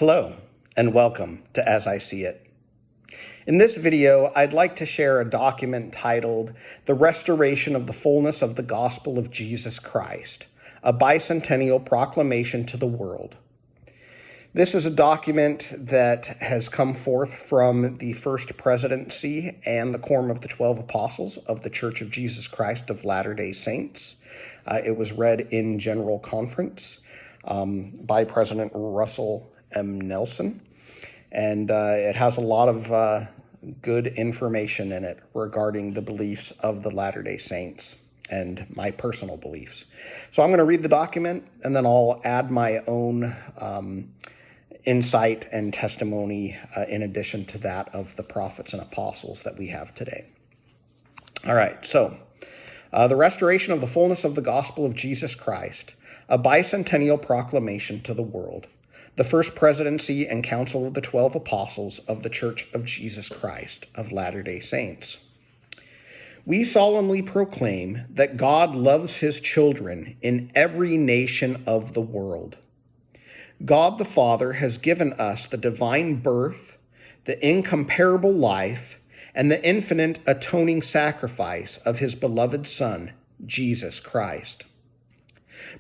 Hello, and welcome to As I See It. In this video, I'd like to share a document titled The Restoration of the Fullness of the Gospel of Jesus Christ, a Bicentennial Proclamation to the World. This is a document that has come forth from the First Presidency and the Quorum of the 12 Apostles of the Church of Jesus Christ of Latter-day Saints. It was read in General Conference by President Russell M. Nelson, and it has a lot of good information in it regarding the beliefs of the Latter-day Saints and my personal beliefs. So I'm going to read the document, and then I'll add my own insight and testimony in addition to that of the prophets and apostles that we have today. All right, so the restoration of the fullness of the gospel of Jesus Christ, a bicentennial proclamation to the world. The First Presidency and Council of the 12 Apostles of the Church of Jesus Christ of Latter-day Saints. We solemnly proclaim that God loves his children in every nation of the world. God the Father has given us the divine birth, the incomparable life, and the infinite atoning sacrifice of his beloved Son, Jesus Christ.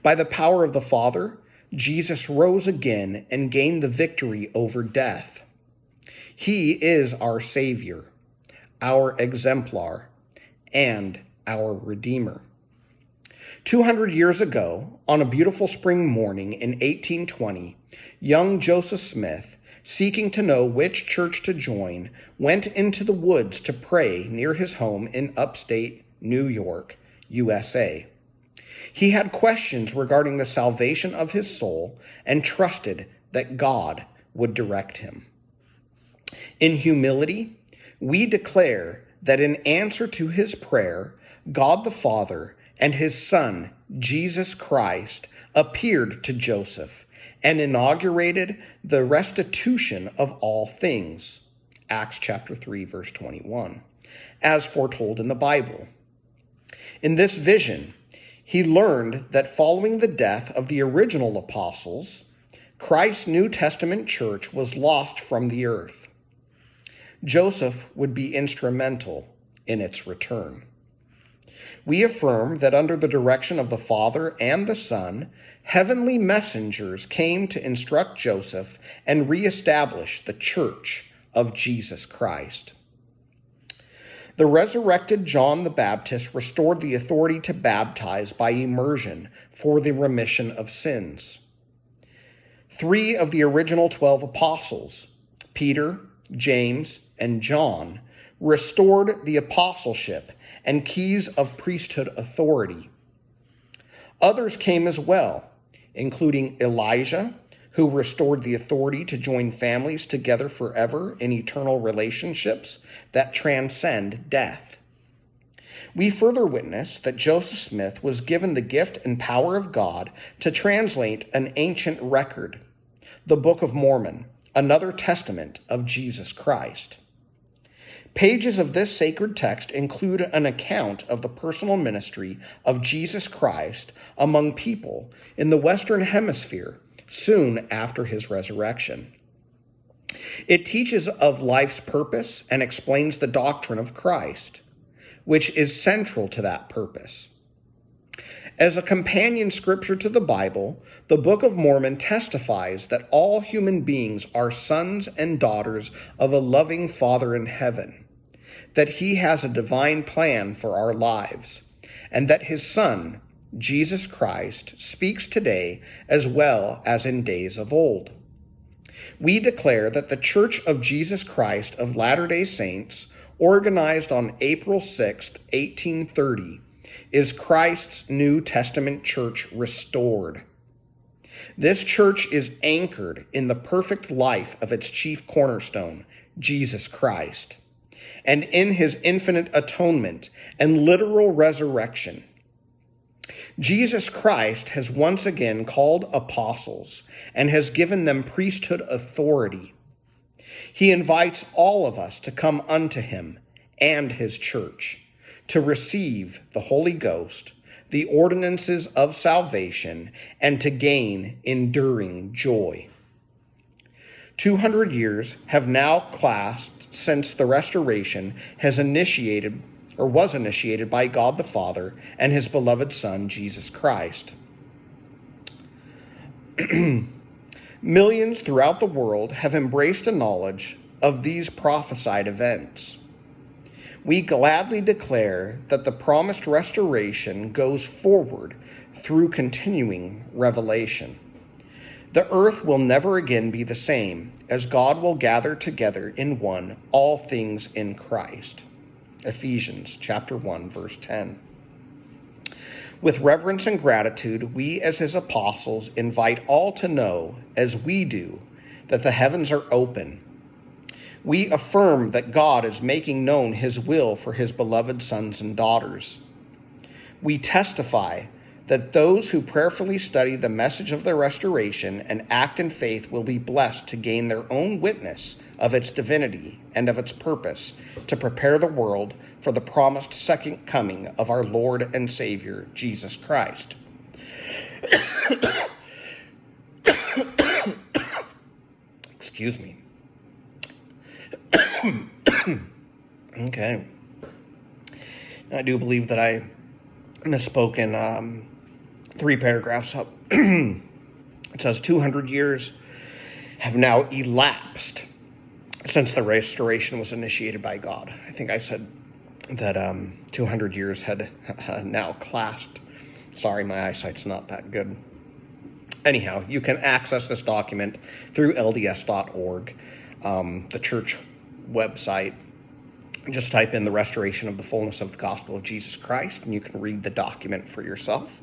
By the power of the Father, Jesus rose again and gained the victory over death. He is our Savior, our exemplar, and our Redeemer. 200 years ago, on a beautiful spring morning in 1820, young Joseph Smith, seeking to know which church to join, went into the woods to pray near his home in upstate New York, USA. He had questions regarding the salvation of his soul and trusted that God would direct him. In humility, we declare that in answer to his prayer, God the Father and his Son, Jesus Christ, appeared to Joseph and inaugurated the restitution of all things, Acts chapter 3, verse 21, as foretold in the Bible. In this vision, he learned that following the death of the original apostles, Christ's New Testament church was lost from the earth. Joseph would be instrumental in its return. We affirm that under the direction of the Father and the Son, heavenly messengers came to instruct Joseph and reestablish the church of Jesus Christ. The resurrected John the Baptist restored the authority to baptize by immersion for the remission of sins. 3 of the original 12 apostles, Peter, James, and John, restored the apostleship and keys of priesthood authority. Others came as well, including Elijah, who restored the authority to join families together forever in eternal relationships that transcend death. We further witness that Joseph Smith was given the gift and power of God to translate an ancient record, the Book of Mormon, another testament of Jesus Christ. Pages of this sacred text include an account of the personal ministry of Jesus Christ among people in the Western Hemisphere soon after his resurrection. It teaches of life's purpose and explains the doctrine of Christ, which is central to that purpose. As a companion scripture to the Bible, the Book of Mormon testifies that all human beings are sons and daughters of a loving Father in heaven, that he has a divine plan for our lives, and that his Son, Jesus Christ, speaks today as well as in days of old. We declare that the Church of Jesus Christ of Latter-day Saints, organized on April 6, 1830, is Christ's New Testament church restored. This church is anchored in the perfect life of its chief cornerstone, Jesus Christ, and in his infinite atonement and literal resurrection. Jesus Christ has once again called apostles and has given them priesthood authority. He invites all of us to come unto him and his church, to receive the Holy Ghost, the ordinances of salvation, and to gain enduring joy. 200 years have now passed since the restoration was initiated by God the Father and his beloved Son, Jesus Christ. Millions throughout the world have embraced a knowledge of these prophesied events. We gladly declare that the promised restoration goes forward through continuing revelation. The earth will never again be the same, as God will gather together in one all things in Christ. Ephesians chapter 1, verse 10. With reverence and gratitude, we as his apostles invite all to know, as we do, that the heavens are open. We affirm that God is making known his will for his beloved sons and daughters. We testify that those who prayerfully study the message of the restoration and act in faith will be blessed to gain their own witness of its divinity and of its purpose to prepare the world for the promised second coming of our Lord and Savior, Jesus Christ. Excuse me. Okay. I do believe that I misspoke in 3 paragraphs up. It says 200 years have now elapsed since the restoration was initiated by God. I think I said that 200 years had now clasped. Sorry, my eyesight's not that good. Anyhow, you can access this document through lds.org, the church website. Just type in the restoration of the fullness of the gospel of Jesus Christ, and you can read the document for yourself.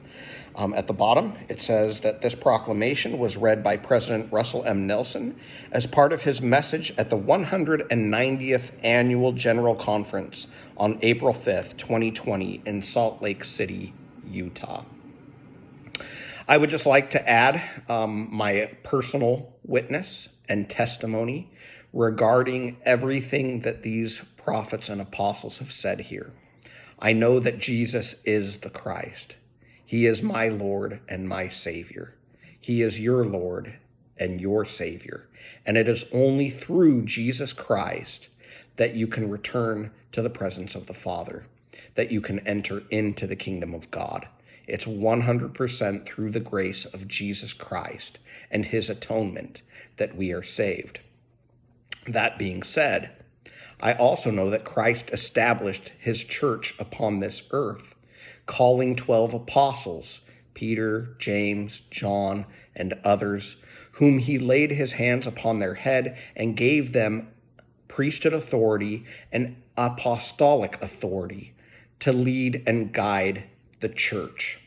At the bottom, it says that this proclamation was read by President Russell M. Nelson as part of his message at the 190th Annual General Conference on April 5th, 2020 in Salt Lake City, Utah. I would just like to add my personal witness and testimony regarding everything that these prophets and apostles have said here. I know that Jesus is the Christ. He is my Lord and my Savior. He is your Lord and your Savior. And it is only through Jesus Christ that you can return to the presence of the Father, that you can enter into the kingdom of God. It's 100% through the grace of Jesus Christ and his atonement that we are saved. That being said, I also know that Christ established his church upon this earth, calling 12 apostles, Peter, James, John, and others, whom he laid his hands upon their head and gave them priesthood authority and apostolic authority to lead and guide the church.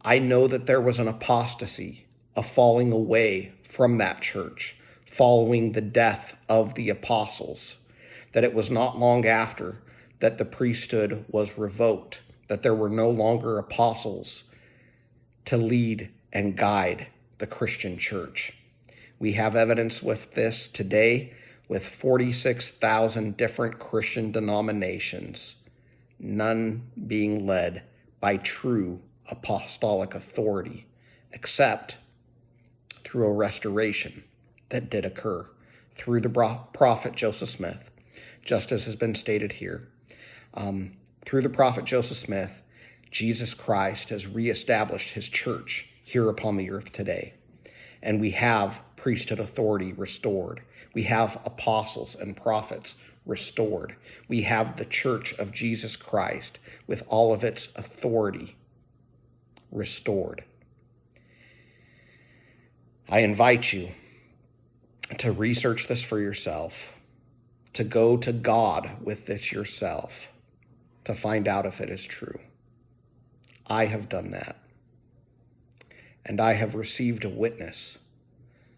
I know that there was an apostasy, a falling away from that church following the death of the apostles, that it was not long after that the priesthood was revoked, that there were no longer apostles to lead and guide the Christian church. We have evidence with this today with 46,000 different Christian denominations, none being led by true apostolic authority, except through a restoration that did occur through the prophet Joseph Smith, just as has been stated here. Through the prophet Joseph Smith, Jesus Christ has reestablished his church here upon the earth today. And we have priesthood authority restored. We have apostles and prophets restored. We have the church of Jesus Christ with all of its authority restored. I invite you to research this for yourself, to go to God with this yourself, to find out if it is true. I have done that. And I have received a witness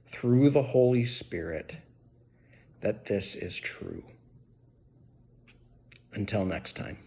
through the Holy Spirit that this is true. Until next time.